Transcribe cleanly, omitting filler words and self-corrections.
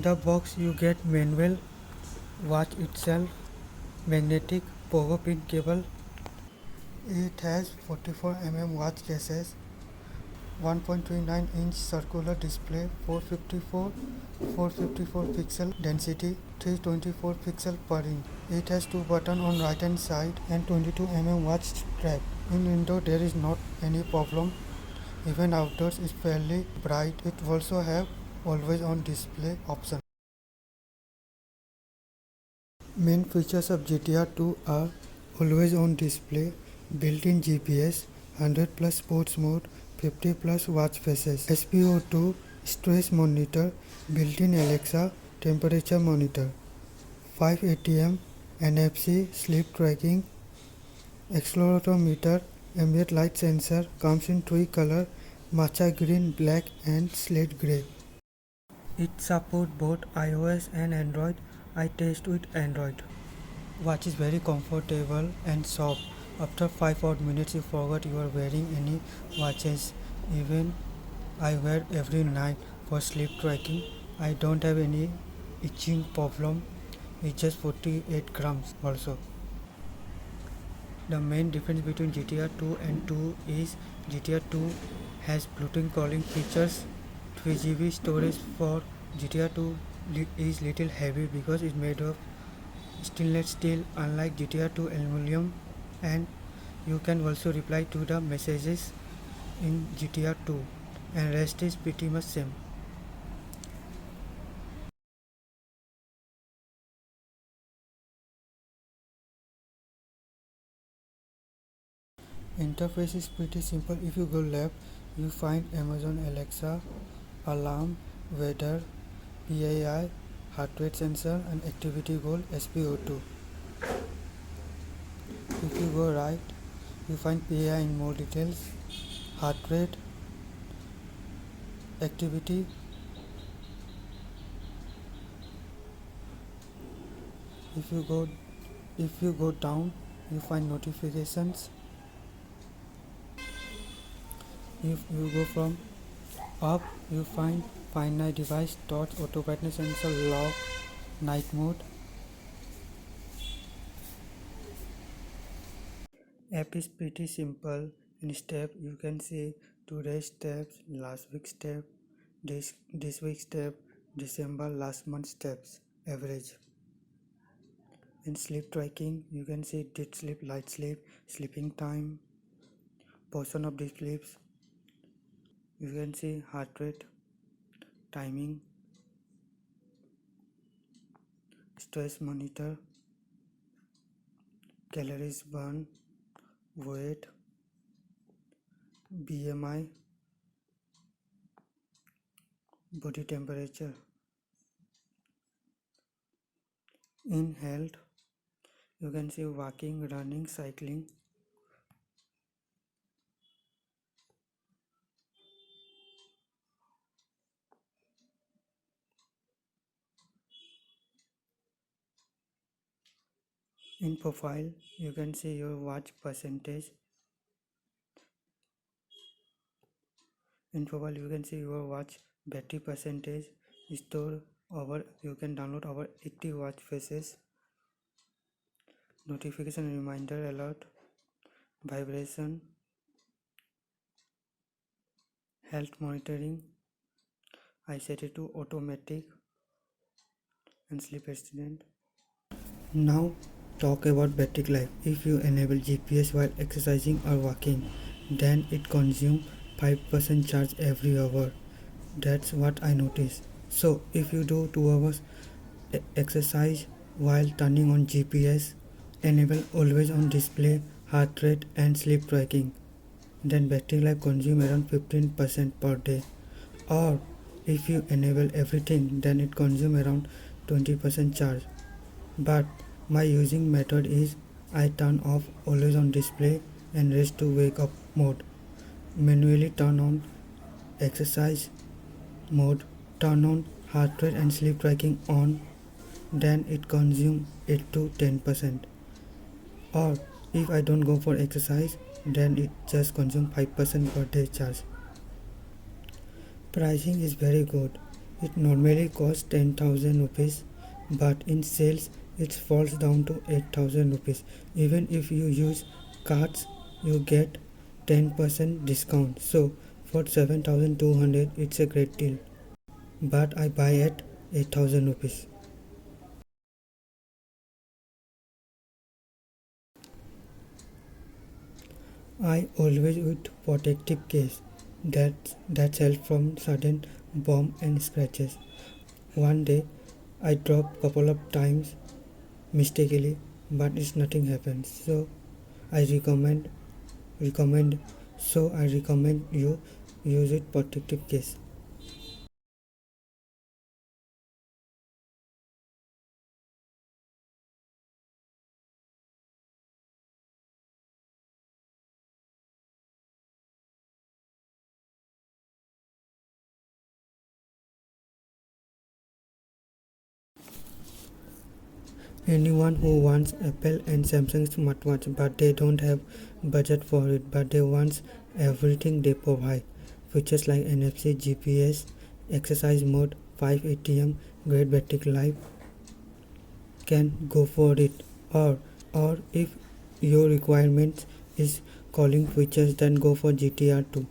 the box you get manual watch itself, magnetic power pin cable. It has 44 mm watch cases, 1.39-inch circular display, 454 pixel density, 324 pixel per inch. It has two buttons on right hand side and 22 mm watch strap. In indoor there is not any problem. Even outdoors is fairly bright. It also have always on display option. Main features of GTR 2 are always on display, built-in GPS, 100 plus sports mode, 50 plus watch faces, SpO2 stress monitor, built-in Alexa temperature monitor, 5 ATM, NFC sleep tracking, accelerometer, ambient light sensor, comes in three color, matcha green, black and slate grey. It supports both iOS and Android. I test with Android. Watch is very comfortable and soft. After 5 odd minutes you forgot you are wearing any watches. Even I wear every night for sleep tracking. I don't have any itching problem. It's just 48 grams also. The main difference between GTR 2 and 2 is GTR 2 has Bluetooth calling features. 3 GB storage for GTR 2 is little heavy because it's made of stainless steel unlike GTR 2 aluminum, and you can also reply to the messages in GTR 2 and rest is pretty much same. Interface is pretty simple. If you go left you find Amazon Alexa, alarm, weather, PII, heart rate sensor and activity goal SpO2. If you go right you find PII in more details, heart rate, activity, if you go down you find notifications. If you go from up you find night device, torch, auto brightness sensor, lock, night mode. App is pretty simple. In step you can see today's steps, last week's step, this week's step, December last month steps, average. In sleep tracking you can see deep sleep, light sleep, sleeping time, portion of the sleeps. You can see heart rate, timing, stress monitor, calories burn, weight, BMI, body temperature. In health you can see walking, running, cycling. In profile you can see your watch percentage. In profile you can see your watch battery percentage, store over, you can download over 80 watch faces, notification, reminder, alert, vibration, health monitoring. I set it to automatic and sleep assistant. Now talk about battery life. If you enable GPS while exercising or walking, then it consumes 5% charge every hour. That's what I noticed. So if you do 2 hours exercise while turning on GPS, enable always on display, heart rate and sleep tracking, then battery life consume around 15% per day. Or if you enable everything, then it consume around 20% charge. But my using method is I turn off always on display and rest to wake up mode, manually turn on exercise mode, turn on heart rate and sleep tracking on, then it consume 8 to 10%. Or if I don't go for exercise, then it just consume 5% per day charge. Pricing is very good. It normally costs 10,000 rupees, but in sales it falls down to 8,000 rupees. Even if you use cards, you get 10% discount. So for 7,200, it's a great deal. But I buy at 8,000 rupees. I always with protective case that's help from sudden bomb and scratches. One day I dropped couple of times mistakenly, but it's nothing happens. I recommend recommend I recommend you use it protective case. Anyone who wants Apple and Samsung smartwatch but they don't have budget for it, but they want everything they provide, features like NFC, GPS, exercise mode, 5 ATM, great battery life, can go for it. Or if your requirement is calling features, then go for GTR 2.